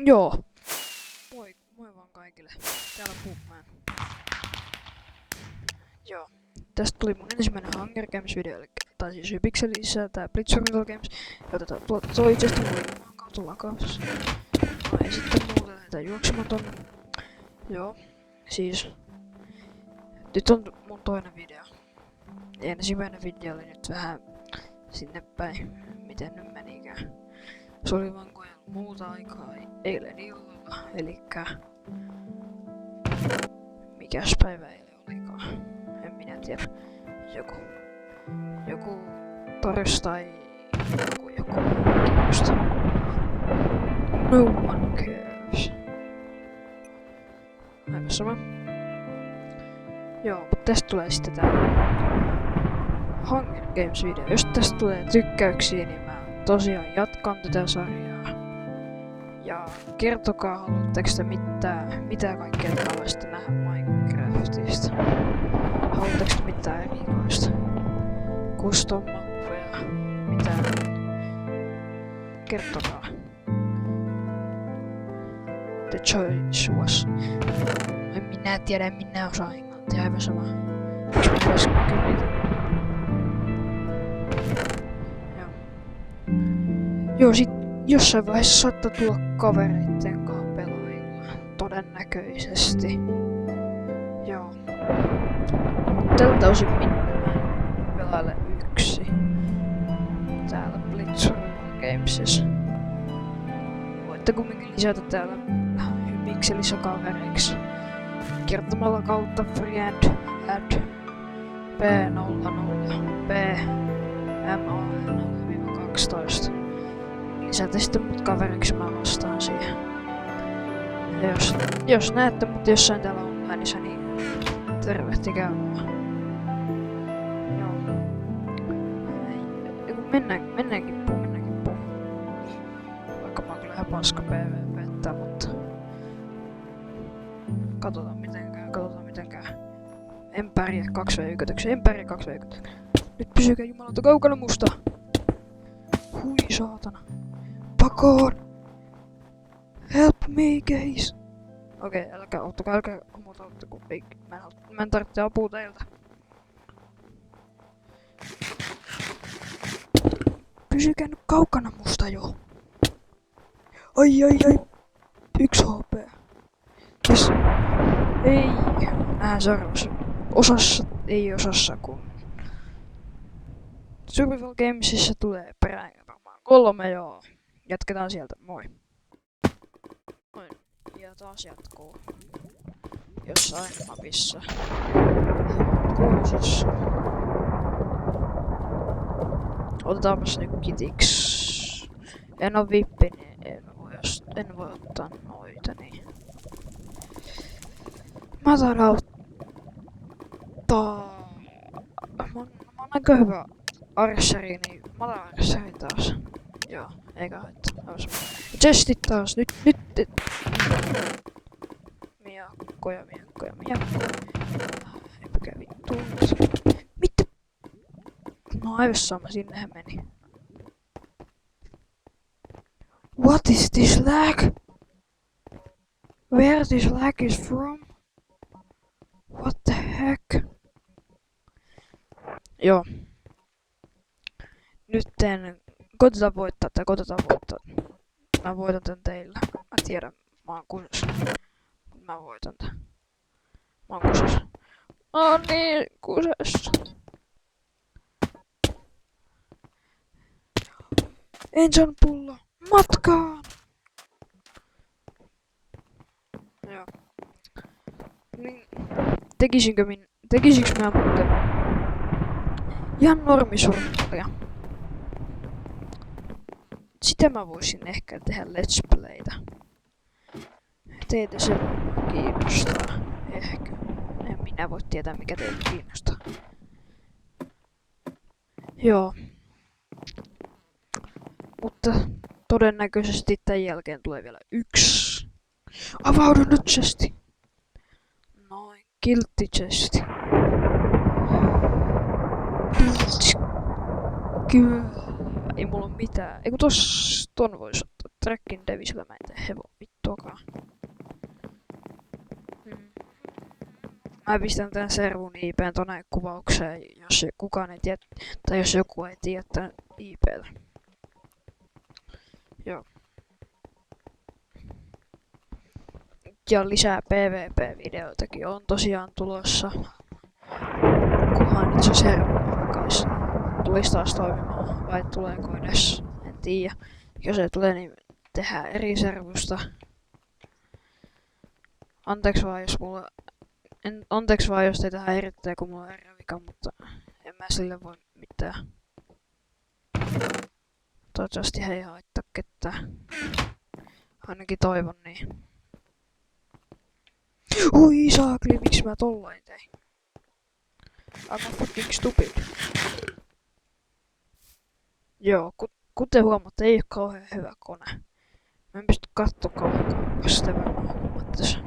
Joo. Moi vaan kaikille. Täällä Boopman. Joo. Tästä tuli mun ensimmäinen Hunger Games video, tai siis Hypixelissä tää Blitzurvival Games. Ja otetaan toisesta voimaan kautta lakaus. No ei sitten muuta näitä juoksematon. Joo. Siis. Nyt on mun toinen video. Ensimmäinen video oli nyt vähän sinne päin. Miten nyt menikään. Se oli vaan kun ei ollut muuta aikaa eilen illalla. Elikkä mikäs päivä eilen olikaan. En minä tiedä. Joku torstai. Joku just. No one cares. Aivan sama. Joo, mutta tästä tulee sitten tää Hunger Games video. Jos tästä tulee tykkäyksiä, niin mä tosiaan jatkan tätä sarjaa. Ja kertokaa, haluatteko te mitä kaikkea te haluaisitte nähdä Minecraftista. Haluatteko te mitään erikoista? Custom-mappeja, mitään. Kertokaa. The choice was. En minä tiedä, minä osaan englantia, aivan sama. Miksi mä vois kyllä. Joo, sit jossain vaiheessa saattaa tulla kavereitten kanssa pelailla. Todennäköisesti. Joo. Tältä osin minä pelailen yksi. Täällä Blitzurvival Gamesissa. Voitte kumminkin lisätä täällä Hypixelissä kavereiksi. Kertomalla kautta friend add P00 PMA0-12. Lisätä sitten mut kaveriksi, mä vastaan siihen. Ja jos näette mut jossain täällä onlineissa, niin tervehtikää vaan. Joo. Mennään kippuun. Vaikka mä oon kyllä ihan paska PvP, mutta katsotaan miten käy. Empäriä 2v1. Nyt pysykää jumalauta kaukana musta. Hui saatana. Pakoon! Help me guys! Okei, älkää auttakaa muuta, kun mä en tarvitse apua teiltä. Pysykää nyt kaukana musta jo. Ai. 1 HP. Yes. Ei. Nähdään seuraavassa osassa kun Survival Gamesissa tulee perään varmaan 3, joo. Jatketaan sieltä, moi. Ja taas jatkuu. Jossain mapissa. 6. Otetaanpas nyt kitiksi. En oo vippi, niin en voi ottaa noita, niin. Mä taidan ottaa. Mä oon aika hyvä arsseri, niin mä otan arsserin taas. Joo, eikä haittaa. Chestit taas, nyt. Miakkoja. Eipäkä vittu. Mitä? No aivan sama, sinnehän meni. What is this lag? Where this lag is from? What the heck? Joo. Nytten koitetaan voittaa. Mä voitan tän teillä. Mä tiedän, mä oon kusessa. Mä voitan tän. Mä oon kusessa. Mä oon niin kusessa. En saanut pulloa. Matkaan! Joo. Niin. Tekisinkö mä muuten ihan normisurvivalia? Sitä mä voisin ehkä tehdä let's playtä. Teitä se kiinnostaa. Ehkä. En minä voi tietää mikä teitä kiinnostaa. Joo. Mutta todennäköisesti tän jälkeen tulee vielä 1. Avaudu nyt chesti. Noin, kiltti chesti. Kyllä. Ei mulla oo mitään. Eiku ton vois ottaa Tracking Devisillä, mä en tee hevon mitään. kattokaa. Mä pistän tän servun IP:n tonne kuvaukseen, jos kukaan ei tiedä, tai jos joku ei tiedä tän IP:tä. Joo. Ja lisää PvP-videoitakin on tosiaan tulossa. Kunhan nyt se servu alkaisi. Tulisi taas toimimaan, vai tuleeko edes, en tiedä. Jos ei tule, niin tehdään eri servusta. Anteeksi vaan jos teitä häirittää, kun mulla on eri vika, mutta en mä sille voi mitään. Toivottavasti he ei haittaa ketään. Ainakin toivon niin. Ui saakli, miksi mä tollain tein? I'm fucking stupid. Joo, kuten huomaatte, ei oo kauhean hyvä kone. Mä en pysty kattoo kauhean kauas, sitä varmaan huomaatte sen.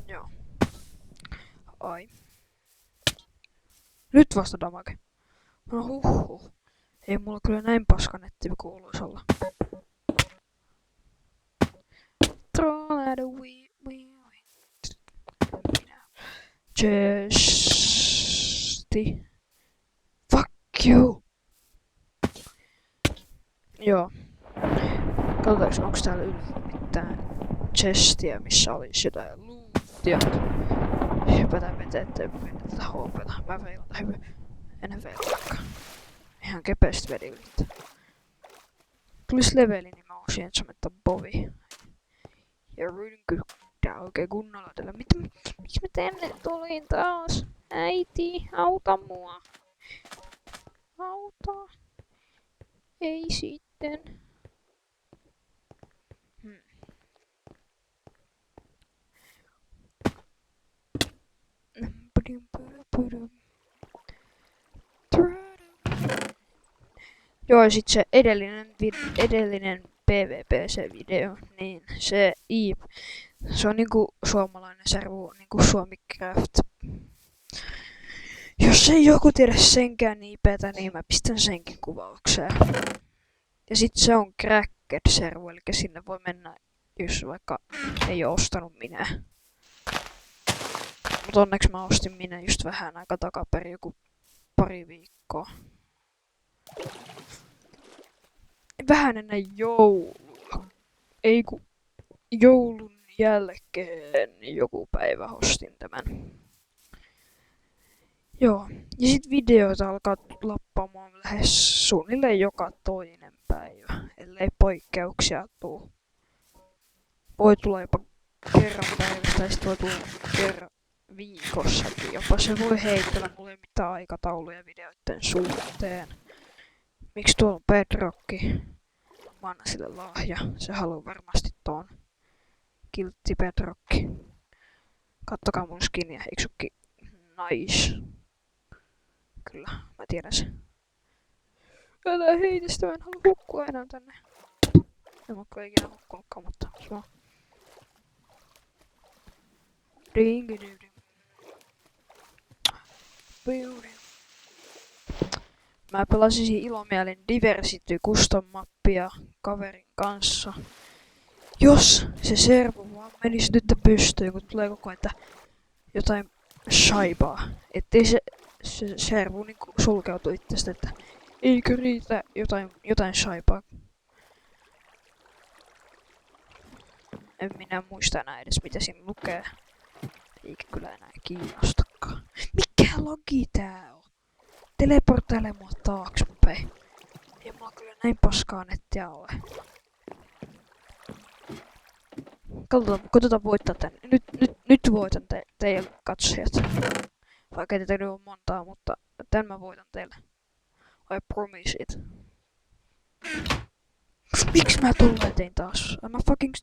Joo. Ai. Nyt vasta damage. No huhhuh. Ei mulla kyllä näin paska netti kuuluis olla. Chesti. Fuck you. Joo. Katsotaanko onks täällä ylhäällä mitään chestiä, missä olisi jotain lootia. Hypätään veteen, ettei mennä tätä HP:ta. Mä veilan hyvin. En veilaakaan. Ihan kepeästi vedi ylittää. Tulis leveli, niin mä oon ensimmäistä bovi. Ja ryhdyn kyllä oikein kunnolla tällä. Miksi mä tänne tulin taas? Äiti, auta mua. Auta. Ei sitten. Joo, sit se edellinen PvP-video, niin se se on niinku suomalainen servu, niinku Suomicraft. Jos ei joku tiedä senkään IP:tä, niin mä pistän senkin kuvaukseen. Ja sit se on Cracked-servu, eli sinne voi mennä, jos vaikka ei oo ostanut minä. Mut onneksi mä ostin minä just vähän aika takaperin, joku pari viikkoa. Vähän ennen joulua. Ei ku joulun jälkeen joku päivä ostin tämän. Joo, ja sit videoita alkaa lappaamaan lähes suunnilleen joka toinen päivä, ellei poikkeuksia tuu. Voi tulla jopa kerran päivässä, tai sit voi tulla kerran viikossakin jopa. Se voi heitellä mulle mitään aikatauluja videoiden suhteen. Miksi tuolla on Bedrockki? Mä annan sille lahja. Se haluaa varmasti tuon. Kiltti Bedrockki. Kattokaa mun skiniä, eikö sukki nice? Kyllä, mä tiedän sen. Älä heitä sitä, mä en halua hukkua enää tänne. En mä ole ikinä hukkunutkaan, mutta sama. Ringidydy. Mä pelasin ilomielin Diversity Custom-mappia kaverin kanssa. Jos se servu vaan menisi nyt pystyyn, kun tulee koko ajan jotain shaibaa. Ettei se servu niinku sulkeutu itsestä, että eikö riitä jotain shaibaa. En minä muista enää edes mitä siinä lukee. Eikä kyllä enää kiinnostakaan. Mikä logi tää on? Teleportaile mua taaksepäin. Ei mulla kyllä näin paskaa nettiä ole. Koitetaan voittaa tän. Nyt voitan teille katsojat. Vaikka ei teitä ole montaa, mutta tän mä voitan teille. I promise it. Miksi mä tulleen tein taas? I'm a fucking...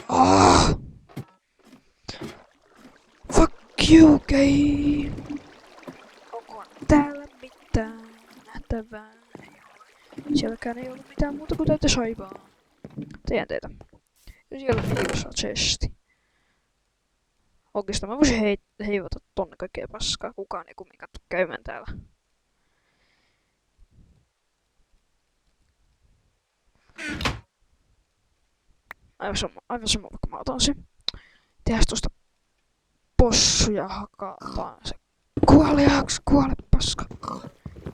Oh! Fuck you, gay! Onko täällä mitään nähtävää? Sielläkään ei ollut mitään muuta kuin täyttä saivaa. Teidän teitä. Ja siellä on hiivossa chesti. Oikeastaan mä voisin heivata tonne kaikkea paskaa. Kukaan ei kumminkaan tuu käymään täällä. Aivan sama, vaikka mä otan sen. Tehdään tosta possuja, hakataan se. Kuole paska.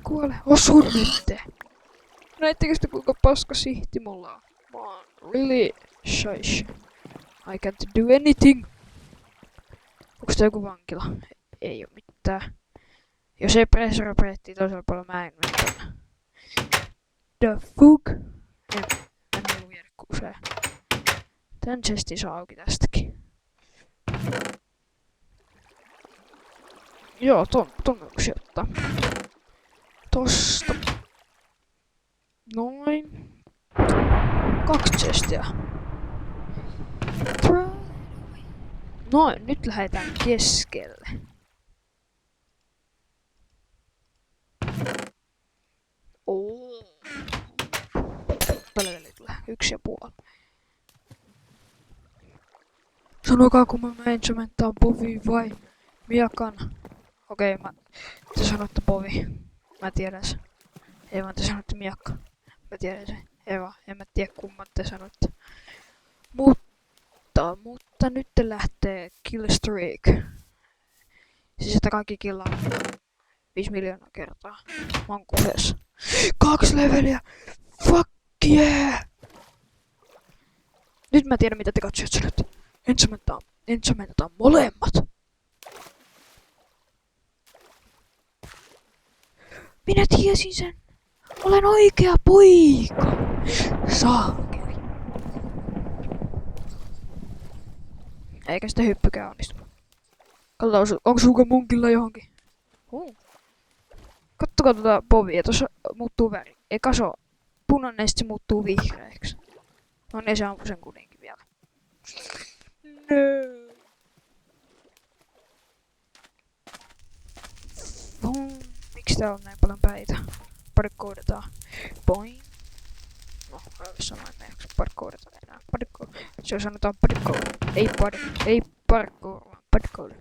Kuole, osu nyt. Näittekö sitä kuinka paska sihti mulla on? Mä oon really shush. I can't do anything. Onks tää joku vankila? Ei oo mitään. Jos ei pressura preettii toisella puolella, mä en mene tänne. The fuck? En halua viedä kuseen. Tän chestin saa auki tästäkin. Joo, ton voisi ottaa. Tosta. Noin. 2 chestiä. Noin, nyt lähdetään keskelle. Paljon väliä tulee? 1,5. Sanokaa, kun mä enchantmentaan Bovi vai Miakan. Okei, te sanotte Bovi. Mä tiedän sen. Ei vaan te sanotte Miakka. Mä tiedän sen. Ei vaan, en mä tiedä kummat te sanotte. Mutta nyt lähtee killstreak. Siis että kaikki killaa 5 miljoonaa kertaa. Mä oon kuseessa. 2 leveliä! Fuck yeah! Nyt mä tiedän mitä te katsojat sanotte. Enchantmentaan molemmat. Minä tiesin sen. Olen oikea poika. Saakeli. Eikä sitä hyppykään onnistu. Katsotaan, onko suuka munkilla johonkin. Kattokaa tuota povia, tuossa muuttuu väri. Eka se on punainen, sit se muuttuu vihreäksi. No niin, se ampuu sen kuninkin vielä. No. Miksi täällä on näin paljon päitä? Parkkoudetaan. Boing. No, sanoin, että me parkkoudeta enää. Se sanotaan parkkoud. Ei parkkoud, vaan parkkoud.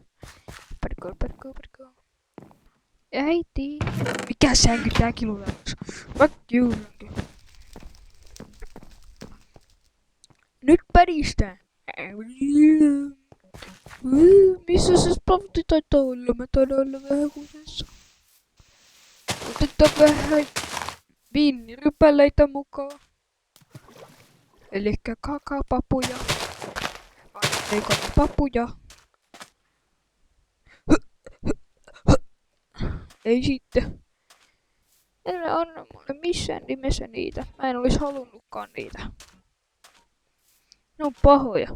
Parkkoud. Äiti. Mikä sänky tää kilulaus? Fuck you, sänky. Nyt päristää. Missä se spawti taitaa olla? Mä taidan olla vähän kusessa. Otetaan vähän viinirypäleitä mukaan. Elikkä kakapapuja. Ei papuja. Ei sitten. Älä anna mulle missään nimessä niitä. Mä en olis halunnutkaan niitä. Ne on pahoja.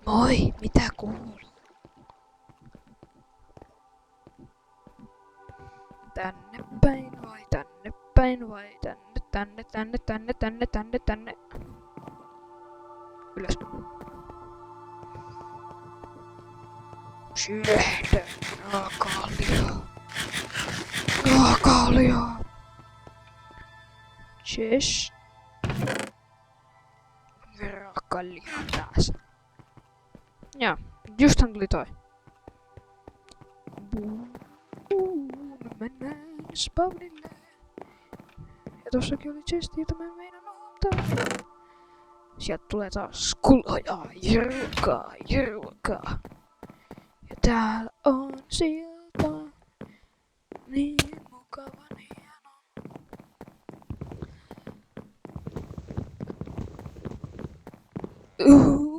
Moi, mitä kuuluu? Tänne päin vai tänne päin vai tänne. Ylös. Syöhdä raakalia. Chest. Raakalia taas. Ja, justhan tuli toi. Mennään spawnille. Ja tossakin oli chesti, jota mä en meinannut ottaa. Sieltä tulee taas kuloja, jyrkaa. Ja täällä on silta. Niin mukavan hieno.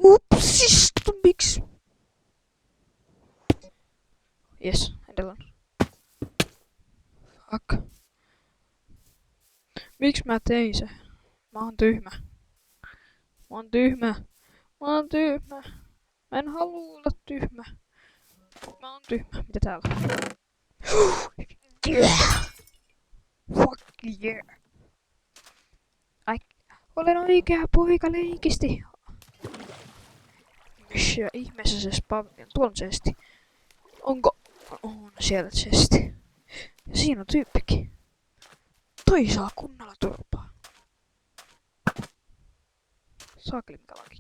Upsista, miksi? Yes, edelleen. Fuck. Miksi mä tein se? Mä oon tyhmä. Mä en halua olla tyhmä. Mä oon tyhmä. Mitä täällä on? Yeah! Fuck yeah! Olen oikea poika leikisti. Missä ihmeessä se spavni on? Tuolla chesti. Onko? On siellä chesti. Ja siinä on tyyppikin. Toi saa kunnolla turpaa. Saakeli mikä laki.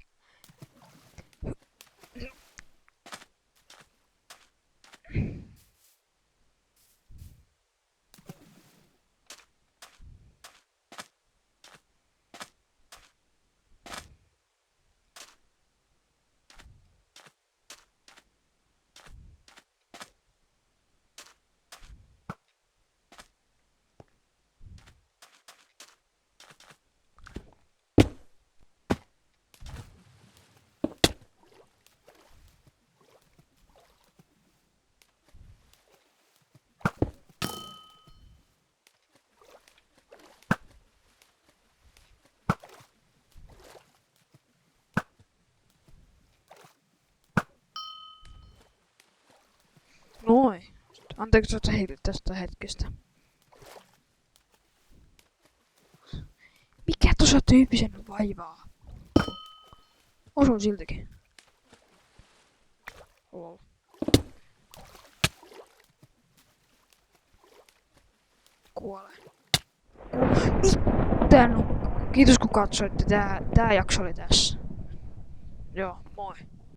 Anteeksi, että heilit tästä hetkestä. Mikä tuossa tyyppisen vaivaa? Osun siltikin. Lol. Kuole. Mitä no? Kiitos kun katsoitte. Tää jakso oli tässä. Joo, moi.